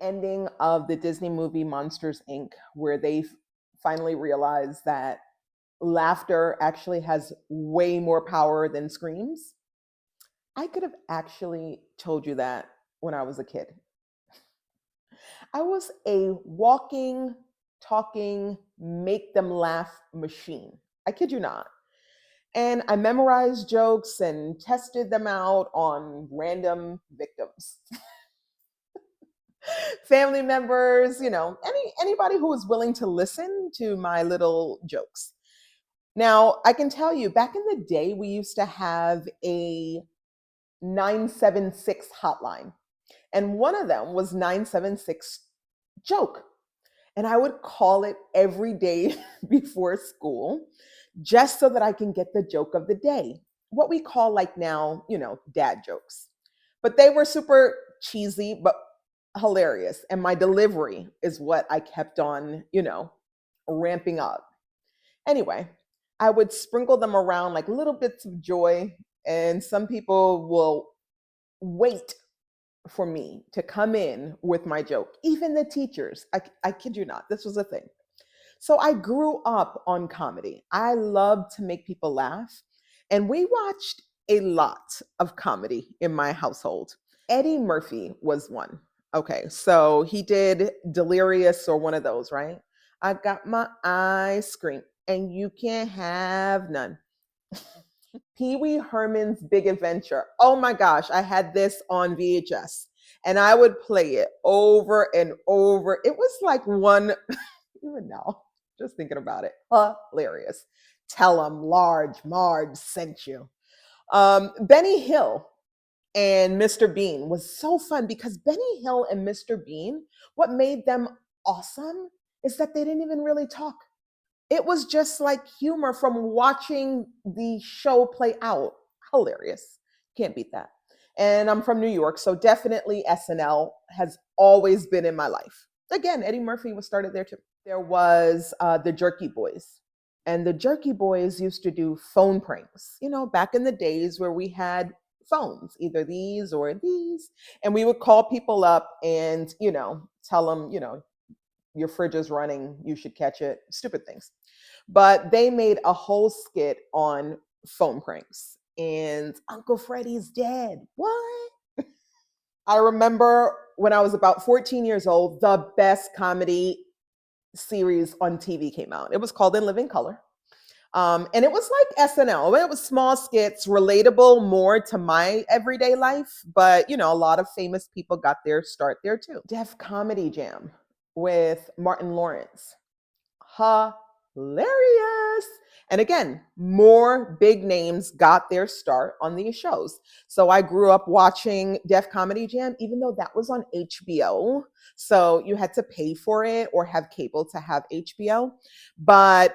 ending of the Disney movie Monsters Inc., where they finally realized that laughter actually has way more power than screams. I could have actually told you that when I was a kid. I was a walking, talking, make them laugh machine. I kid you not. And I memorized jokes and tested them out on random victims. Family members, anybody who was willing to listen to my little jokes. Now, I can tell you, back in the day, we used to have a 976 hotline, and one of them was 976 joke. And I would call it every day before school just so that I can get the joke of the day. What we call like now, dad jokes. But they were super cheesy, but hilarious. And my delivery is what I kept on, ramping up. Anyway, I would sprinkle them around like little bits of joy. And some people will wait for me to come in with my joke. Even the teachers, I kid you not, this was a thing. So I grew up on comedy. I loved to make people laugh. And we watched a lot of comedy in my household. Eddie Murphy was one. Okay, so he did Delirious or one of those, right? I got my ice cream and you can't have none. Pee Wee Herman's Big Adventure. Oh my gosh, I had this on VHS and I would play it over and over. It was like one, even now, just thinking about it, hilarious. Tell them Large Marge sent you. Benny Hill and Mr. Bean was so fun because Benny Hill and Mr. Bean, what made them awesome is that they didn't even really talk. It was just like humor from watching the show play out. Hilarious. Can't beat that. And I'm from New York, so definitely SNL has always been in my life. Again, Eddie Murphy was started there too. There was the Jerky Boys. And the Jerky Boys used to do phone pranks, back in the days where we had phones, either these or these. And we would call people up and, tell them, your fridge is running, you should catch it, stupid things. But they made a whole skit on phone pranks. And Uncle Freddie's dead. What? I remember when I was about 14 years old, the best comedy series on TV came out. It was called In Living Color. And it was like SNL. It was small skits, relatable more to my everyday life. But, a lot of famous people got their start there too. Def Comedy Jam with Martin Lawrence. Hilarious. And again, more big names got their start on these shows. So I grew up watching Def Comedy Jam, even though that was on HBO. So you had to pay for it or have cable to have HBO. But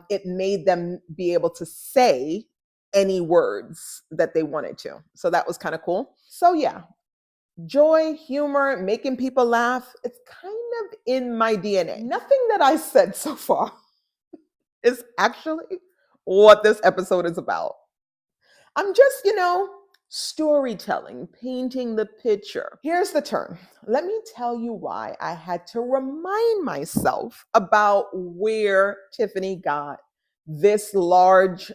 it made them be able to say any words that they wanted to. So that was kind of cool. So yeah, joy, humor, making people laugh, it's kind of in my DNA. Nothing that I said so far is actually what this episode is about. I'm just, storytelling, painting the picture. Here's the turn. Let me tell you why I had to remind myself about where Tiffani got this large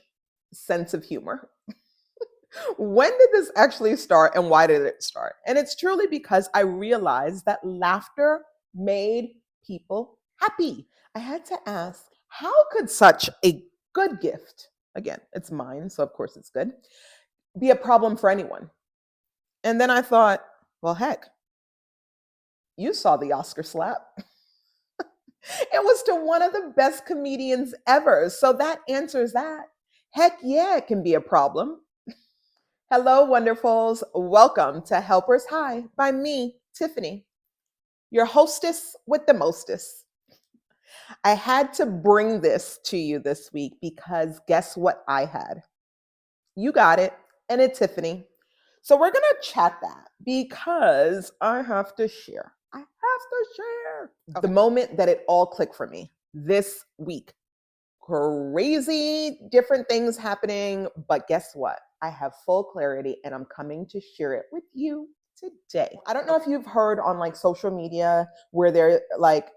sense of humor. When did this actually start and why did it start? And it's truly because I realized that laughter made people happy. I had to ask, how could such a good gift, again, it's mine, so of course it's good, be a problem for anyone? And then I thought, well, heck, you saw the Oscar slap. It was to one of the best comedians ever. So that answers that. Heck yeah, it can be a problem. Hello, wonderfuls. Welcome to Helpers High by me, Tiffani, your hostess with the mostest. I had to bring this to you this week because guess what I had? You got it, and it's Tiffani. So we're going to chat that because I have to share. I have to share the moment that it all clicked for me this week. Crazy different things happening, but guess what? I have full clarity and I'm coming to share it with you today. I don't know if you've heard on like social media where they're like,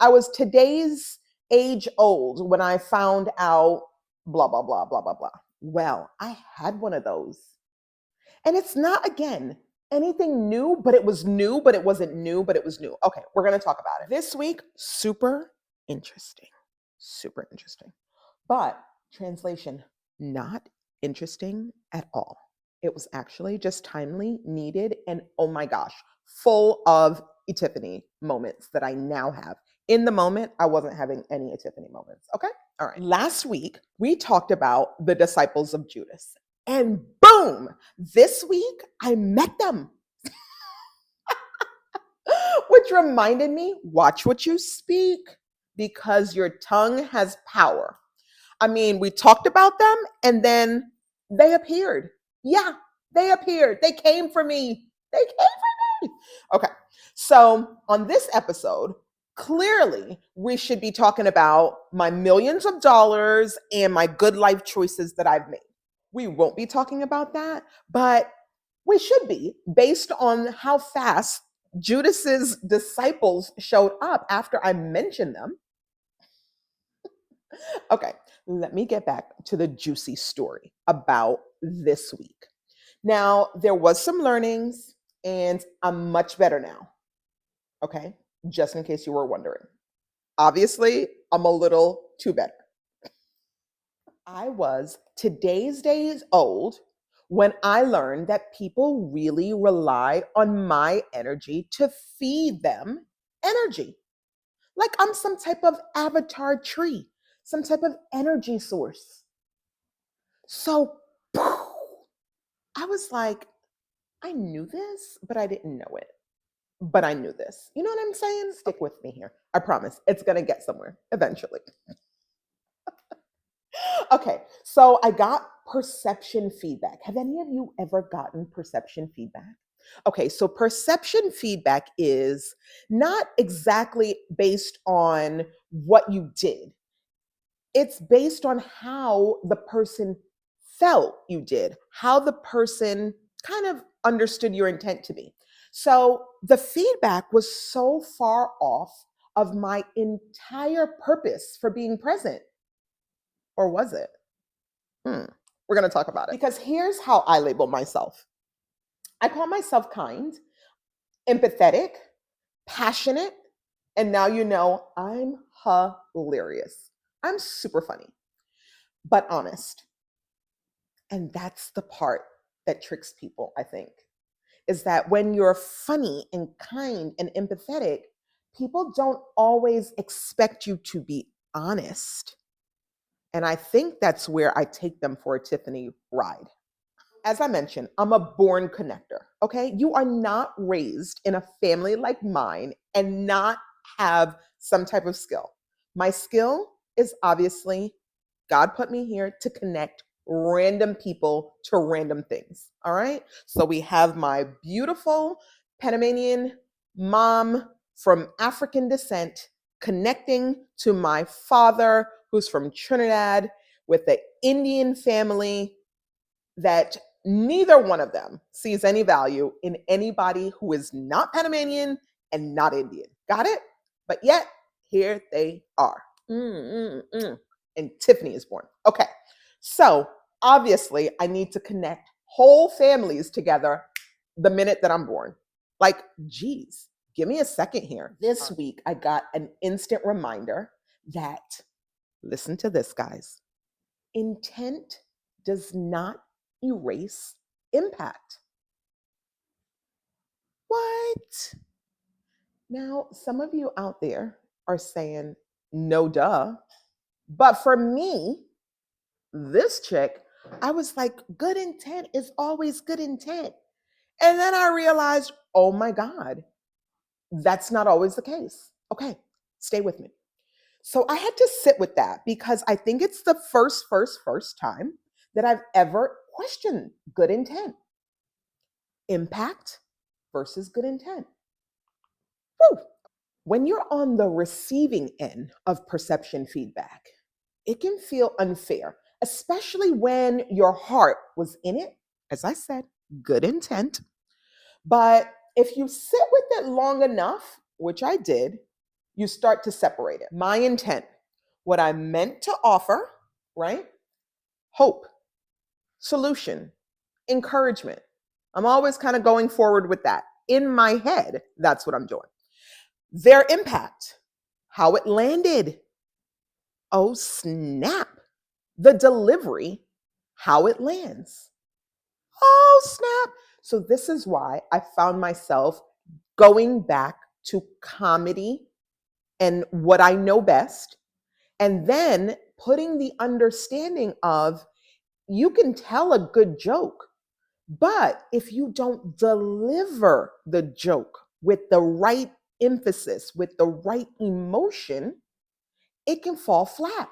I was today's age old when I found out blah, blah, blah, blah, blah, blah. Well, I had one of those. And it's not, again, anything new, but it was new, but it wasn't new, but it was new. Okay, we're going to talk about it. This week, super interesting. Super interesting. But translation, not interesting at all. It was actually just timely, needed, and oh my gosh, full of Tiffani moments that I now have. In the moment, I wasn't having any Tiffani moments. Okay? All right. Last week, we talked about the disciples of Judas. And boom, this week, I met them. Which reminded me, watch what you speak because your tongue has power. I mean, we talked about them and then they appeared. Yeah, they appeared. They came for me. They came for me. Okay. So on this episode, clearly we should be talking about my millions of dollars and my good life choices that I've made. We won't be talking about that, but we should be based on how fast Judas's disciples showed up after I mentioned them. Okay, let me get back to the juicy story about this week. Now, there was some learnings and I'm much better now. Okay, just in case you were wondering. Obviously, I'm a little too better. I was today's days old when I learned that people really rely on my energy to feed them energy. Like I'm some type of avatar tree, some type of energy source. So I was like, I knew this, but I didn't know it. But I knew this. You know what I'm saying? Stick with me here. I promise it's going to get somewhere eventually. Okay, so I got perception feedback. Have any of you ever gotten perception feedback? Okay, so perception feedback is not exactly based on what you did. It's based on how the person felt you did, how the person kind of understood your intent to be. So the feedback was so far off of my entire purpose for being present. Or was it? We're going to talk about it. Because here's how I label myself. I call myself kind, empathetic, passionate, and now you know I'm hilarious. I'm super funny, but honest. And that's the part that tricks people, I think, is that when you're funny and kind and empathetic, people don't always expect you to be honest. And I think that's where I take them for a Tiffani ride. As I mentioned, I'm a born connector. Okay. You are not raised in a family like mine and not have some type of skill. My skill is obviously God put me here to connect random people to random things. All right. So we have my beautiful Panamanian mom from African descent connecting to my father, who's from Trinidad, with the Indian family that neither one of them sees any value in anybody who is not Panamanian and not Indian. Got it? But yet, here they are. And Tiffani is born. Okay. So obviously, I need to connect whole families together the minute that I'm born. Like, geez, give me a second here. This week, I got an instant reminder that, listen to this, guys, intent does not erase impact. What? Now, some of you out there are saying, no, duh. But for me, this chick, I was like, good intent is always good intent. And then I realized, oh my God, that's not always the case. Okay, stay with me. So I had to sit with that because I think it's the first time that I've ever questioned good intent. Impact versus good intent. Whew. When you're on the receiving end of perception feedback, it can feel unfair, especially when your heart was in it, as I said, good intent, But if you sit with it long enough, which I did, you start to separate it. My intent, what I meant to offer, right? Hope, solution, encouragement. I'm always kind of going forward with that. In my head, that's what I'm doing. Their impact, how it landed. Oh, snap. The delivery, how it lands. Oh, snap. So, this is why I found myself going back to comedy and what I know best, and then putting the understanding of you can tell a good joke, but if you don't deliver the joke with the right emphasis, with the right emotion, it can fall flat.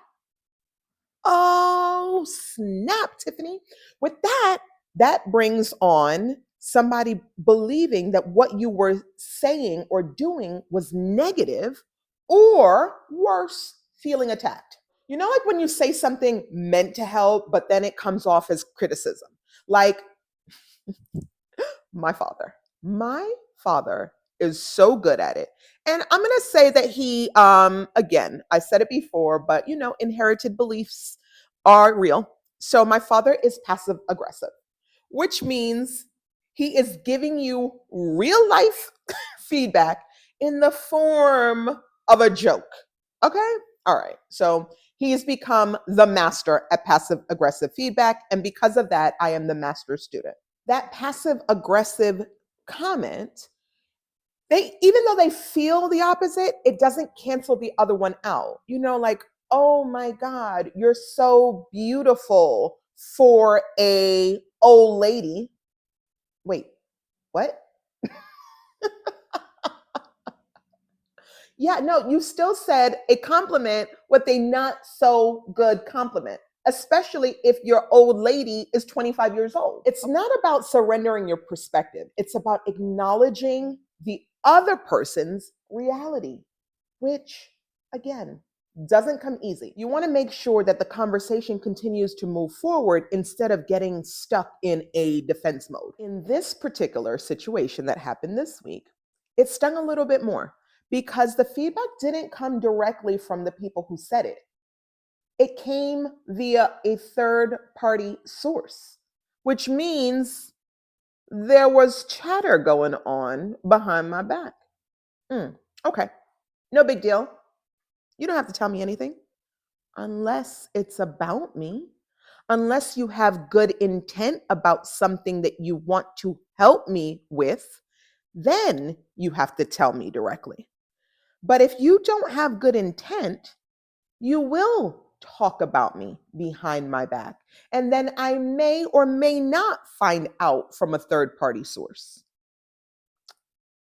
Oh, snap, Tiffani. With that, that brings on somebody believing that what you were saying or doing was negative, or worse, feeling attacked. You know, like when you say something meant to help, but then it comes off as criticism. Like my father. My father is so good at it. And I'm going to say that he again, I said it before, but you know, inherited beliefs are real. So my father is passive aggressive, which means he is giving you real life feedback in the form of a joke. Okay? All right. So he's become the master at passive aggressive feedback. And because of that, I am the master student. That passive aggressive comment, they, even though they feel the opposite, it doesn't cancel the other one out. You know, like, oh my God, you're so beautiful for a old lady. Wait, what? Yeah, no, you still said a compliment with a not so good compliment, especially if your old lady is 25 years old. It's not about surrendering your perspective, it's about acknowledging the other person's reality, which, again, doesn't come easy. You want to make sure that the conversation continues to move forward instead of getting stuck in a defense mode. In this particular situation that happened this week, it stung a little bit more because the feedback didn't come directly from the people who said it. It came via a third party source, which means there was chatter going on behind my back. Okay, no big deal. You don't have to tell me anything unless it's about me, unless you have good intent about something that you want to help me with, then you have to tell me directly. But if you don't have good intent, you will talk about me behind my back. And then I may or may not find out from a third party source.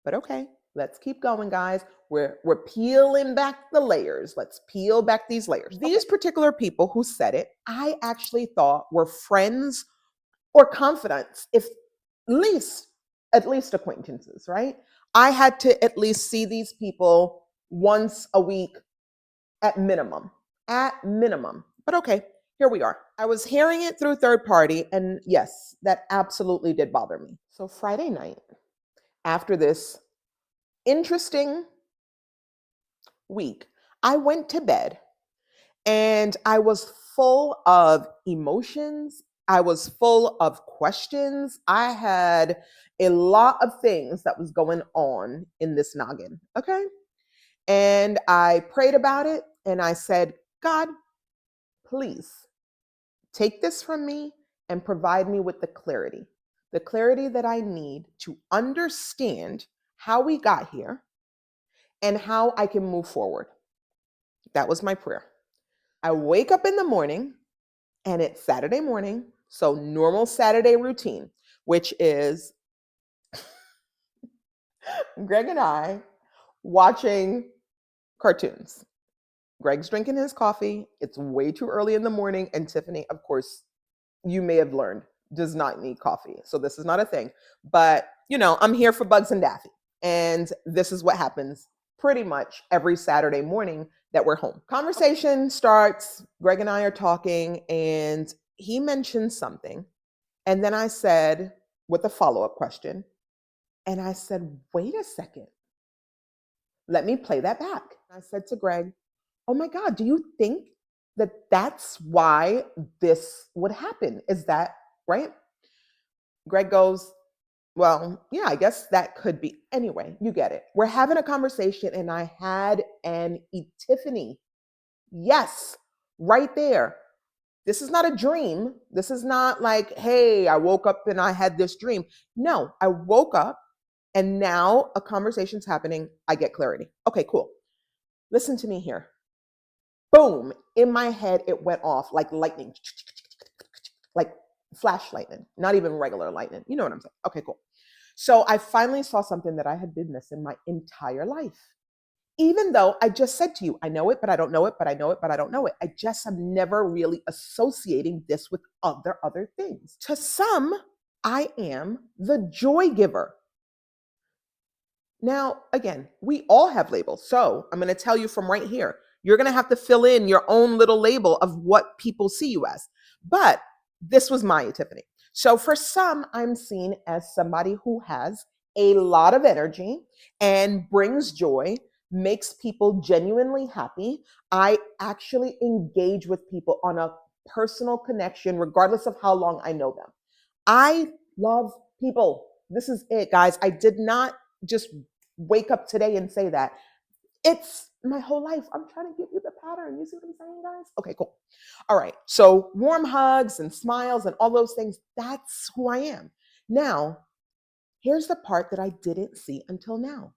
But okay, let's keep going, guys. We're peeling back the layers. Let's peel back these layers. These particular people who said it, I actually thought were friends or confidants, if least at least acquaintances, right? I had to at least see these people once a week at minimum. At minimum. But okay, here we are. I was hearing it through third party, and yes, that absolutely did bother me. So Friday night, after this interesting week, I went to bed and I was full of emotions. I was full of questions. I had a lot of things that was going on in this noggin. Okay. And I prayed about it and I said, God, please take this from me and provide me with the clarity that I need to understand how we got here and how I can move forward. That was my prayer. I wake up in the morning and it's Saturday morning. So, normal Saturday routine, which is Greg and I watching cartoons. Greg's drinking his coffee. It's way too early in the morning. And Tiffani, of course, you may have learned, does not need coffee. So, this is not a thing. But, you know, I'm here for Bugs and Daffy. And this is what happens pretty much every Saturday morning that we're home. Conversation starts. Greg and I are talking, and he mentioned something. And then I said, with a follow up question, And I said, wait a second, let me play that back. I said to Greg, oh my God, do you think that that's why this would happen? Is that right? Greg goes, well, yeah, I guess that could be. Anyway, you get it. We're having a conversation and I had an epiphany. Yes, right there. This is not a dream. This is not like, hey, I woke up and I had this dream. No, I woke up and now a conversation's happening. I get clarity. Okay, cool. Listen to me here. Boom. In my head, it went off like lightning, like flash lightning, not even regular lightning. You know what I'm saying? Okay, cool. So I finally saw something that I had been missing my entire life. Even though I just said to you, I know it, but I don't know it, but I know it, but I don't know it. I just am never really associating this with other things. To some, I am the joy giver. Now, again, we all have labels. So I'm going to tell you from right here, you're going to have to fill in your own little label of what people see you as. But this was my epiphany. So for some, I'm seen as somebody who has a lot of energy and brings joy, makes people genuinely happy. I actually engage with people on a personal connection, regardless of how long I know them. I love people. This is it, guys. I did not just wake up today and say that. It's my whole life. I'm trying to give you the pattern. You see what I'm saying, guys? Okay, cool. All right. So warm hugs and smiles and all those things, that's who I am. Now, here's the part that I didn't see until now.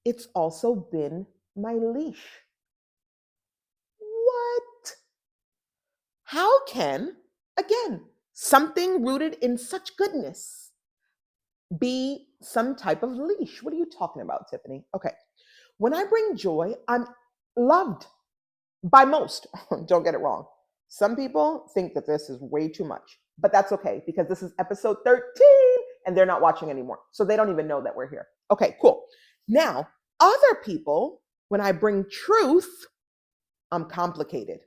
It's also been my leash. What? How can, again, something rooted in such goodness be some type of leash? What are you talking about, Tiffani? Okay. When I bring joy, I'm loved by most. Don't get it wrong. Some people think that this is way too much, but that's okay because this is episode 13 and they're not watching anymore. So they don't even know that we're here. Okay, cool. Now, other people, when I bring truth, I'm complicated.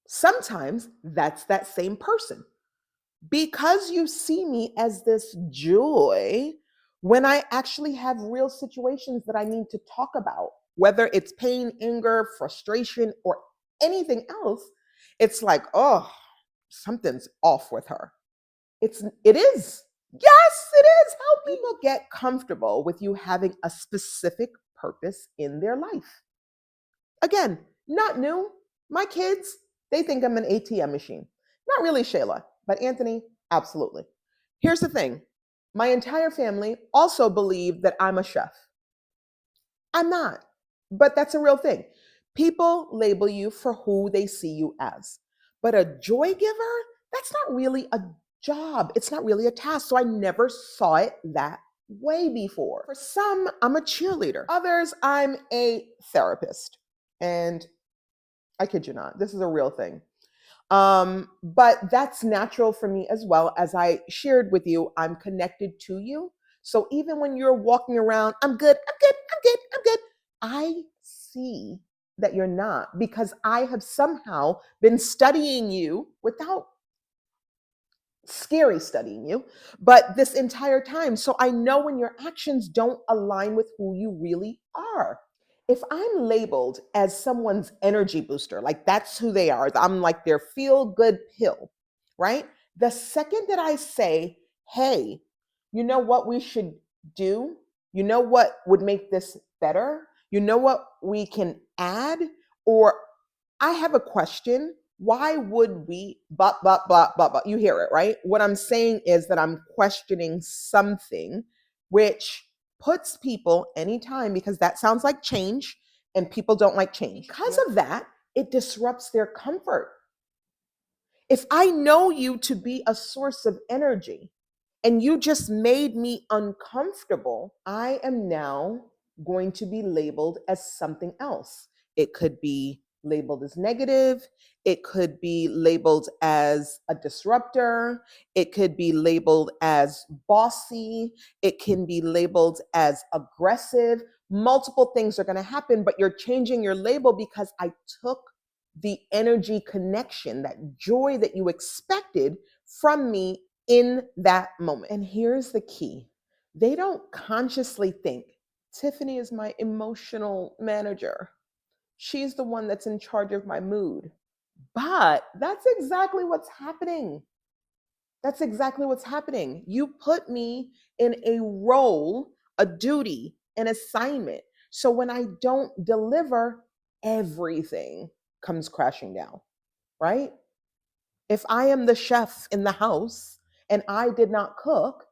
Sometimes that's that same person. Because you see me as this joy, when I actually have real situations that I need to talk about, whether it's pain, anger, frustration, or anything else, it's like, oh, something's off with her. It is. Yes, it is. How people get comfortable with you having a specific purpose in their life. Again, not new. My kids, they think I'm an ATM machine. Not really, Shayla, but Anthony, absolutely. Here's the thing. My entire family also believe that I'm a chef. I'm not, but that's a real thing. People label you for who they see you as. But a joy giver, that's not really a job. It's not really a task. So I never saw it that way before. For some, I'm a cheerleader. Others, I'm a therapist. And I kid you not, this is a real thing. But that's natural for me as well. As I shared with you, I'm connected to you. So even when you're walking around, I'm good, I'm good, I'm good, I'm good, I see that you're not because I have somehow been studying you without scary studying you, but this entire time. So I know when your actions don't align with who you really are. If I'm labeled as someone's energy booster, like that's who they are, I'm like their feel good pill, right? The second that I say, hey, you know what we should do? You know what would make this better? You know what we can add? Or I have a question. Why would we, blah. You hear it, right? What I'm saying is that I'm questioning something which puts people anytime because that sounds like change and people don't like change. Because of that, it disrupts their comfort. If I know you to be a source of energy and you just made me uncomfortable, I am now going to be labeled as something else. It could be labeled as negative. It could be labeled as a disruptor. It could be labeled as bossy. It can be labeled as aggressive. Multiple things are going to happen, but you're changing your label because I took the energy connection, that joy that you expected from me in that moment. And here's the key. They don't consciously think, Tiffany is my emotional manager. She's the one that's in charge of my mood. But that's exactly what's happening. That's exactly what's happening. You put me in a role, a duty, an assignment. So when I don't deliver, everything comes crashing down, right? If I am the chef in the house and I did not cook,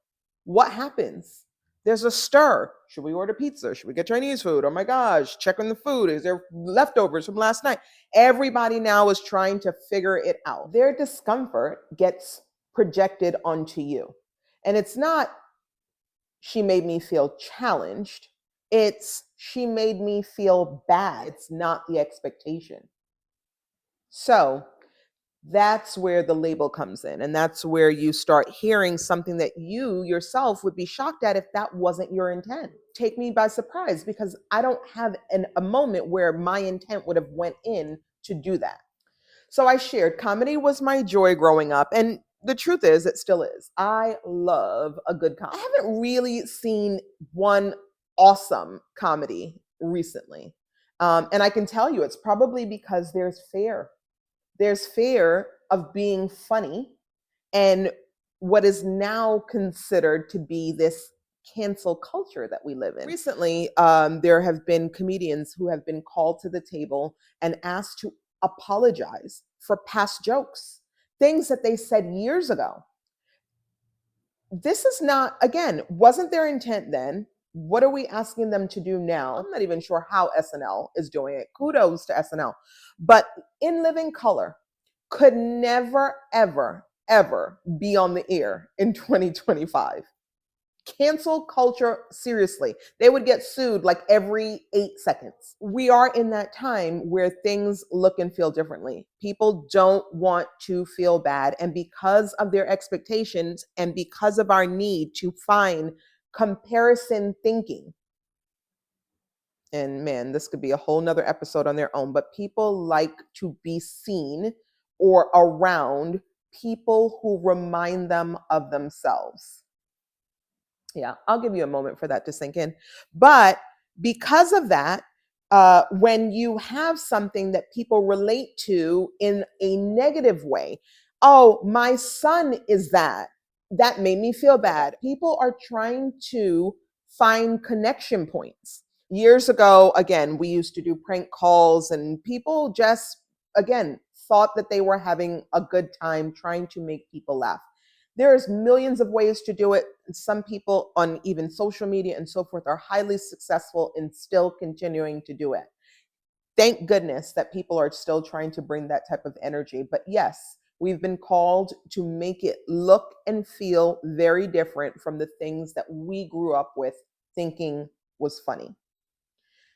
what happens? There's a stir. Should we order pizza? Should we get Chinese food? Oh my gosh, check on the food. Is there leftovers from last night? Everybody now is trying to figure it out. Their discomfort gets projected onto you. And it's not, she made me feel challenged. It's, she made me feel bad. It's not the expectation. So, that's where the label comes in. And that's where you start hearing something that you yourself would be shocked at if that wasn't your intent. Take me by surprise because I don't have a moment where my intent would have went in to do that. So I shared comedy was my joy growing up. And the truth is, it still is. I love a good comedy. I haven't really seen one awesome comedy recently. And I can tell you it's probably because there's fear of being funny and what is now considered to be this cancel culture that we live in. Recently, there have been comedians who have been called to the table and asked to apologize for past jokes, things that they said years ago. This is not, again, wasn't their intent then. What are we asking them to do now? I'm not even sure how SNL is doing it. Kudos to SNL. But In Living Color could never, ever, ever be on the air in 2025. Cancel culture, seriously. They would get sued like every 8 seconds. We are in that time where things look and feel differently. People don't want to feel bad. And because of their expectations and because of our need to find comparison thinking, and man, this could be a whole nother episode on their own, but people like to be seen or around people who remind them of themselves. Yeah, I'll give you a moment for that to sink in. But because of that, when you have something that people relate to in a negative way, oh, my son is that made me feel bad. People are trying to find connection points. Years ago, again, we used to do prank calls, and people just, again, thought that they were having a good time trying to make people laugh. There's millions of ways to do it. Some people on even social media and so forth are highly successful in still continuing to do it. Thank goodness that people are still trying to bring that type of energy. But yes, we've been called to make it look and feel very different from the things that we grew up with thinking was funny.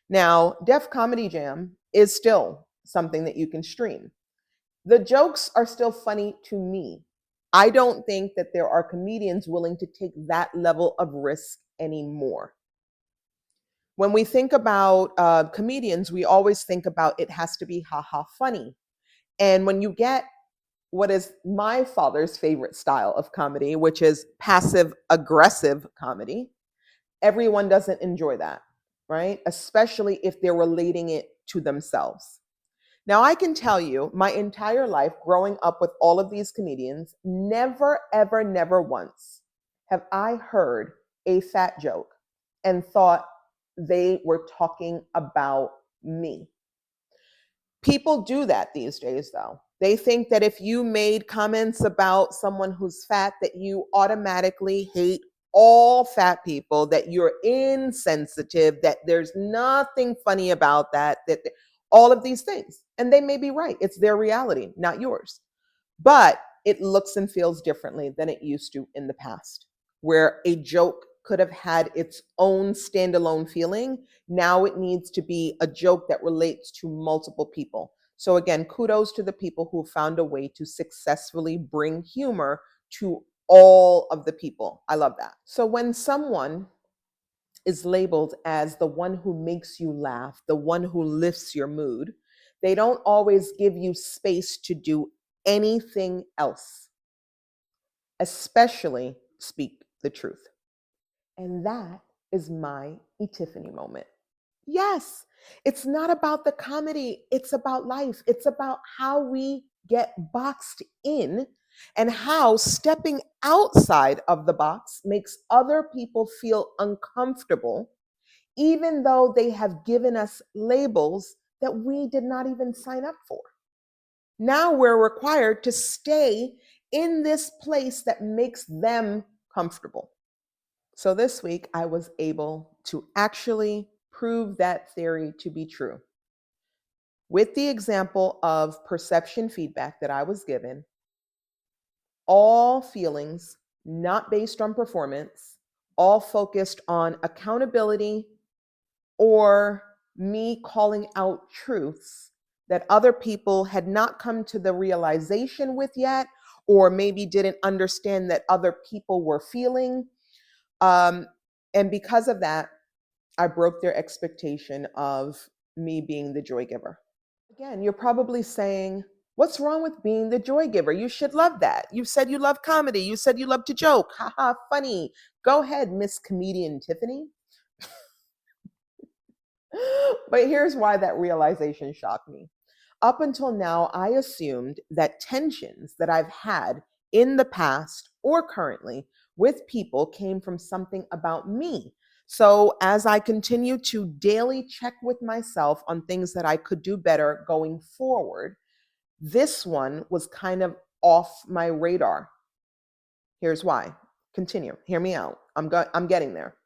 Now, Def Comedy Jam is still something that you can stream. The jokes are still funny to me. I don't think that there are comedians willing to take that level of risk anymore. When we think about comedians, we always think about it has to be haha funny. And when you get what is my father's favorite style of comedy, which is passive aggressive comedy, everyone doesn't enjoy that, right? Especially if they're relating it to themselves. Now, I can tell you my entire life growing up with all of these comedians, never, ever, never once have I heard a fat joke and thought they were talking about me. People do that these days, though. They think that if you made comments about someone who's fat, that you automatically hate all fat people, that you're insensitive, that there's nothing funny about that, all of these things. And they may be right. It's their reality, not yours. But it looks and feels differently than it used to in the past, where a joke could have had its own standalone feeling. Now it needs to be a joke that relates to multiple people. So again, kudos to the people who found a way to successfully bring humor to all of the people. I love that. So when someone is labeled as the one who makes you laugh, the one who lifts your mood, they don't always give you space to do anything else, especially speak the truth. And that is my Tiffany moment. Yes, it's not about the comedy, it's about life. It's about how we get boxed in and how stepping outside of the box makes other people feel uncomfortable, even though they have given us labels that we did not even sign up for. Now we're required to stay in this place that makes them comfortable. So this week, I was able to actually prove that theory to be true with the example of perception feedback that I was given. All feelings not based on performance, all focused on accountability or me calling out truths that other people had not come to the realization with yet, or maybe didn't understand that other people were feeling. Um, and because of that, I broke their expectation of me being the joy giver. Again, you're probably saying, what's wrong with being the joy giver? You should love that. You said you love comedy. You said you love to joke. Haha, funny. Go ahead, Miss Comedian Tiffani. But here's why that realization shocked me. Up until now, I assumed that tensions that I've had in the past or currently with people came from something about me. So, as I continue to daily check with myself on things that I could do better going forward, this one was kind of off my radar. Here's why. Continue. Hear me out. I'm getting there.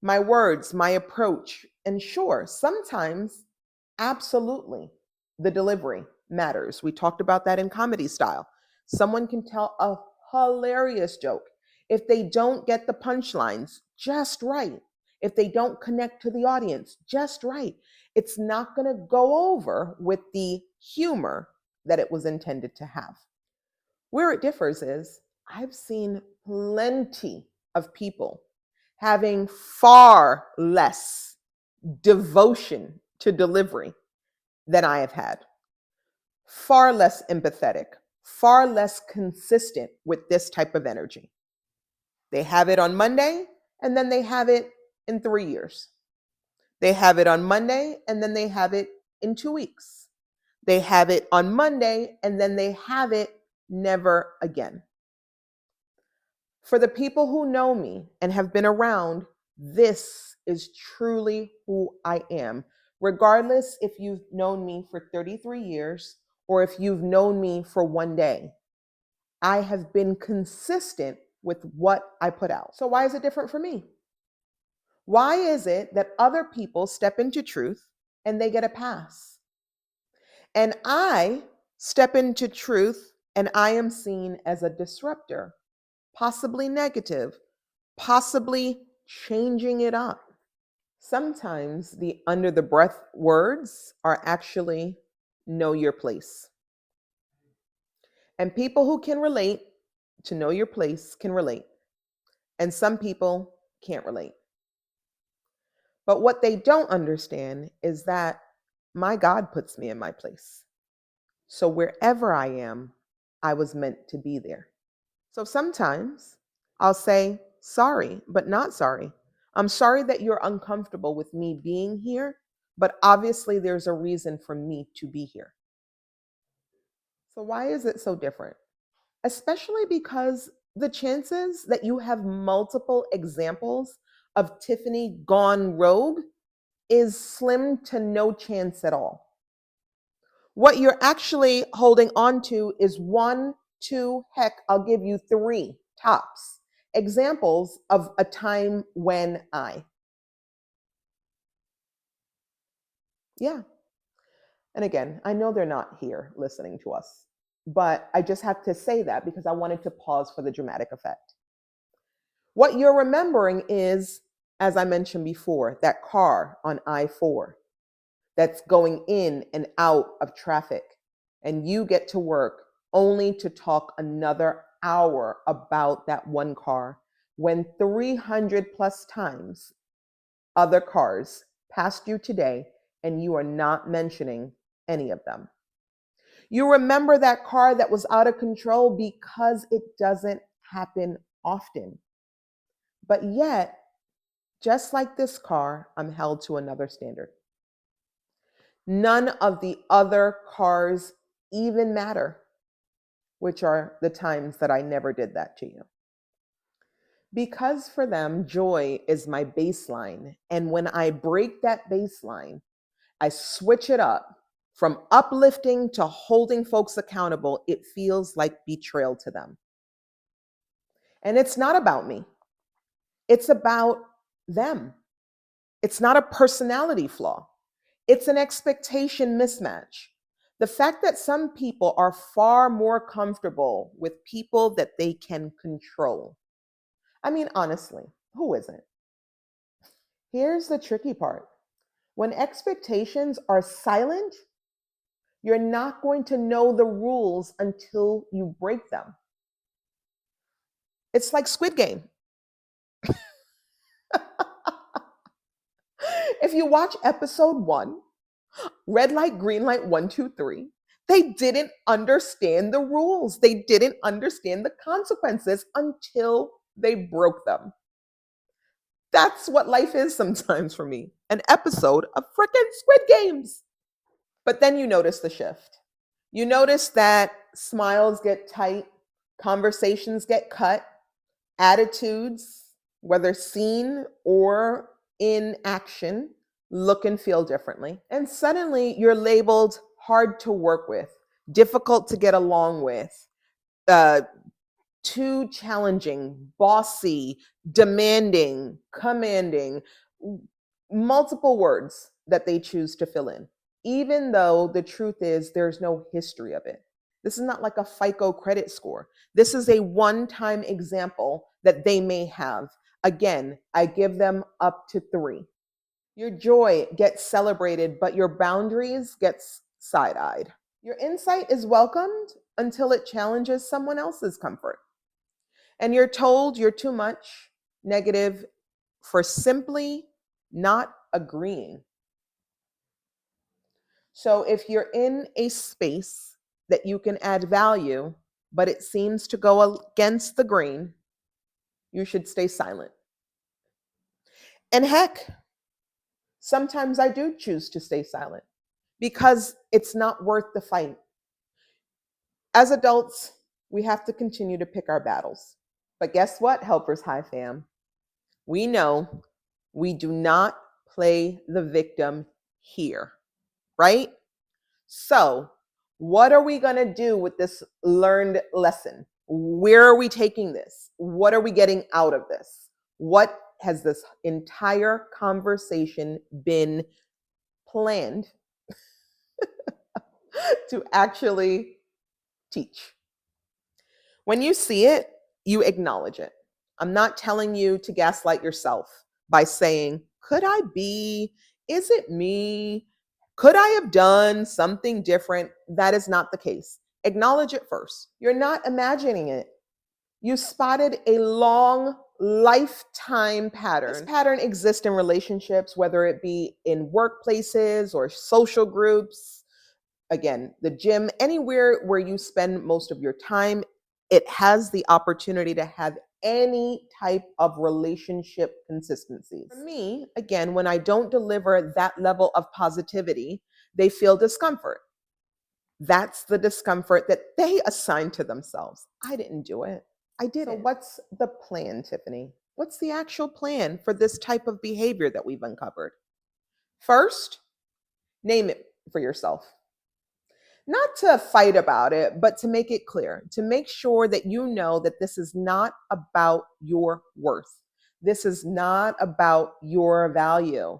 My words, my approach, and sure, sometimes, absolutely, the delivery matters. We talked about that in comedy style. Someone can tell a hilarious joke. If they don't get the punchlines just right, if they don't connect to the audience just right, it's not going to go over with the humor that it was intended to have. Where it differs is I've seen plenty of people having far less devotion to delivery than I have had, far less empathetic, far less consistent with this type of energy. They have it on Monday and then they have it in 3 years. They have it on Monday and then they have it in 2 weeks. They have it on Monday and then they have it never again. For the people who know me and have been around, this is truly who I am. Regardless if you've known me for 33 years or if you've known me for one day, I have been consistent with what I put out. So why is it different for me? Why is it that other people step into truth and they get a pass? And I step into truth and I am seen as a disruptor, possibly negative, possibly changing it up. Sometimes the under the breath words are actually know your place. And people who can relate to know your place can relate. And some people can't relate. But what they don't understand is that my God puts me in my place. So wherever I am, I was meant to be there. So sometimes I'll say, sorry, but not sorry. I'm sorry that you're uncomfortable with me being here, but obviously there's a reason for me to be here. So why is it so different? Especially because the chances that you have multiple examples of Tiffani gone rogue is slim to no chance at all. What you're actually holding on to is one, two, heck, I'll give you three tops examples of a time when I. Yeah. And again, I know they're not here listening to us, but I just have to say that because I wanted to pause for the dramatic effect. What you're remembering is, as I mentioned before, that car on I-4 that's going in and out of traffic, and you get to work only to talk another hour about that one car when 300 plus times other cars passed you today and you are not mentioning any of them. You remember that car that was out of control because it doesn't happen often. But yet, Just like this car, I'm held to another standard. None of the other cars even matter, which are the times that I never did that to you. Because for them, joy is my baseline. And when I break that baseline, I switch it up from uplifting to holding folks accountable. It feels like betrayal to them. And it's not about me, it's about them. It's not a personality flaw, it's an expectation mismatch. The fact that some people are far more comfortable with people that they can control. I mean, honestly, who isn't? Here's the tricky part. When expectations are silent, you're not going to know the rules until you break them. It's like Squid Game. If you watch episode 1, red light, green light, 1, 2, 3, they didn't understand the rules. They didn't understand the consequences until they broke them. That's what life is sometimes for me, an episode of frickin' Squid Games. But then you notice the shift. You notice that smiles get tight, conversations get cut, attitudes, whether seen or in action, look and feel differently. And suddenly you're labeled hard to work with, difficult to get along with, uh, too challenging, bossy, demanding, commanding, multiple words that they choose to fill in, even though the truth is there's no history of it. This is not like a FICO credit score. This is a one-time example that they may have. Again, I give them up to 3. Your joy gets celebrated, but your boundaries gets side-eyed. Your insight is welcomed until it challenges someone else's comfort. And you're told you're too much, negative, for simply not agreeing. So if you're in a space that you can add value, but it seems to go against the grain, you should stay silent. And heck, sometimes I do choose to stay silent because it's not worth the fight. As adults, we have to continue to pick our battles. But guess what, Helpers High fam? We know we do not play the victim here, right? So, what are we going to do with this learned lesson? Where are we taking this? What are we getting out of this? What has this entire conversation been planned to actually teach? When you see it, you acknowledge it. I'm not telling you to gaslight yourself by saying, could I be? Is it me? Could I have done something different? That is not the case. Acknowledge it first. You're not imagining it. You spotted a long lifetime pattern. This pattern exists in relationships, whether it be in workplaces or social groups, again, the gym, anywhere where you spend most of your time. It has the opportunity to have any type of relationship consistencies. For me, again, when I don't deliver that level of positivity, they feel discomfort. That's the discomfort that they assign to themselves. I didn't do it. I did it. So what's the plan, Tiffani? What's the actual plan for this type of behavior that we've uncovered? First, name it for yourself. Not to fight about it, but to make it clear, to make sure that you know that this is not about your worth. This is not about your value.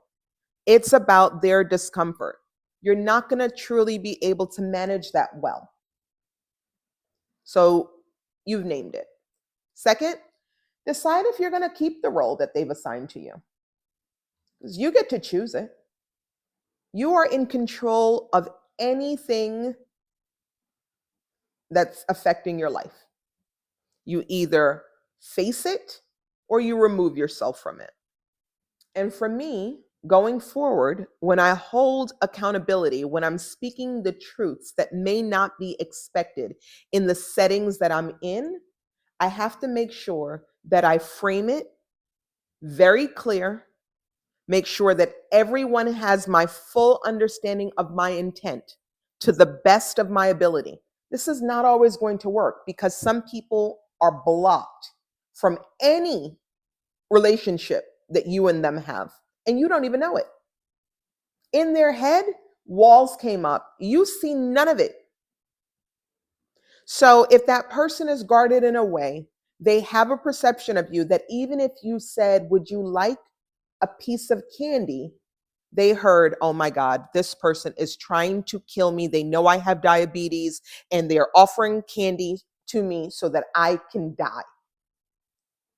It's about their discomfort. You're not going to truly be able to manage that well. So you've named it. Second, decide if you're going to keep the role that they've assigned to you, because you get to choose it. You are in control of anything that's affecting your life. You either face it or you remove yourself from it. And for me, going forward, when I hold accountability, when I'm speaking the truths that may not be expected in the settings that I'm in, I have to make sure that I frame it very clear make sure that everyone has my full understanding of my intent to the best of my ability. This is not always going to work because some people are blocked from any relationship that you and them have, and you don't even know it. In their head, walls came up. You see none of it. So if that person is guarded in a way, they have a perception of you that even if you said, would you like a piece of candy? They heard, oh my God, this person is trying to kill me. They know I have diabetes and they're offering candy to me so that I can die.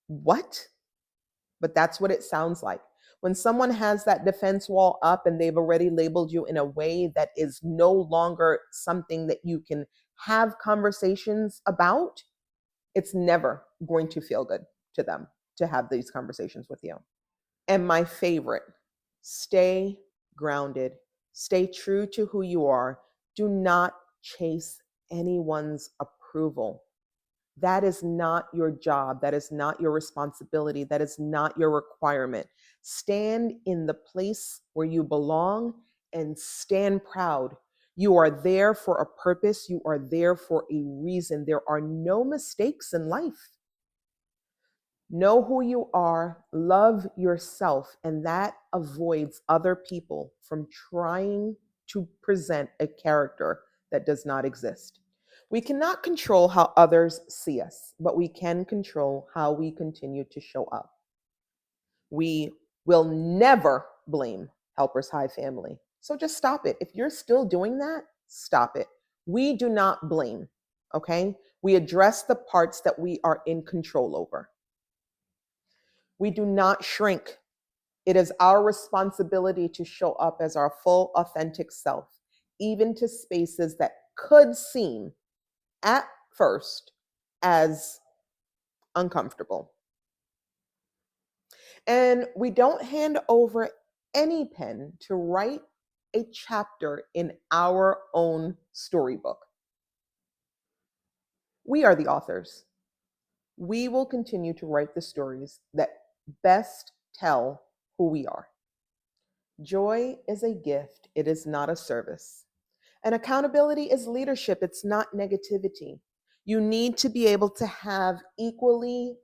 What? But that's what it sounds like. When someone has that defense wall up and they've already labeled you in a way that is no longer something that you can have conversations about, it's never going to feel good to them to have these conversations with you. And my favorite, stay grounded, stay true to who you are. Do not chase anyone's approval. That is not your job. That is not your responsibility. That is not your requirement. Stand in the place where you belong and stand proud. You are there for a purpose. You are there for a reason. There are no mistakes in life. Know who you are, love yourself, and that avoids other people from trying to present a character that does not exist. We cannot control how others see us, but we can control how we continue to show up. We will never blame Helpers High family. So just stop it. If you're still doing that, stop it. We do not blame, okay? We address the parts that we are in control over. We do not shrink. It is our responsibility to show up as our full, authentic self, even to spaces that could seem at first as uncomfortable. And we don't hand over any pen to write a chapter in our own storybook. We are the authors. We will continue to write the stories that best tell who we are. Joy is a gift, it is not a service. And accountability is leadership, it's not negativity. You need to be able to have equally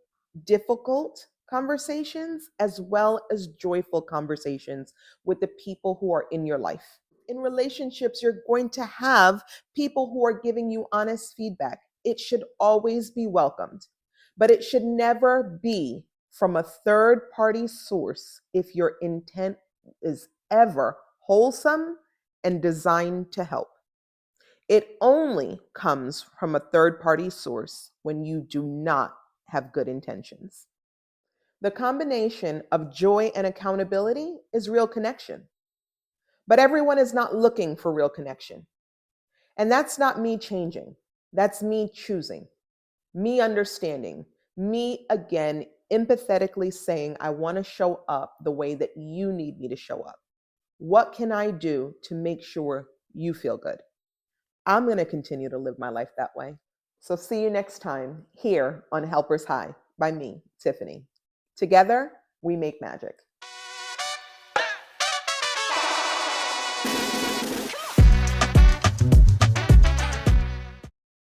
difficult conversations as well as joyful conversations with the people who are in your life. In relationships, you're going to have people who are giving you honest feedback. It should always be welcomed, but it should never be from a third party source if your intent is ever wholesome and designed to help. It only comes from a third party source when you do not have good intentions. The combination of joy and accountability is real connection. But everyone is not looking for real connection. And that's not me changing. That's me choosing, me understanding, me again empathetically saying, I want to show up the way that you need me to show up. What can I do to make sure you feel good? I'm going to continue to live my life that way. So see you next time here on Helpers High by me, Tiffani. Together, we make magic.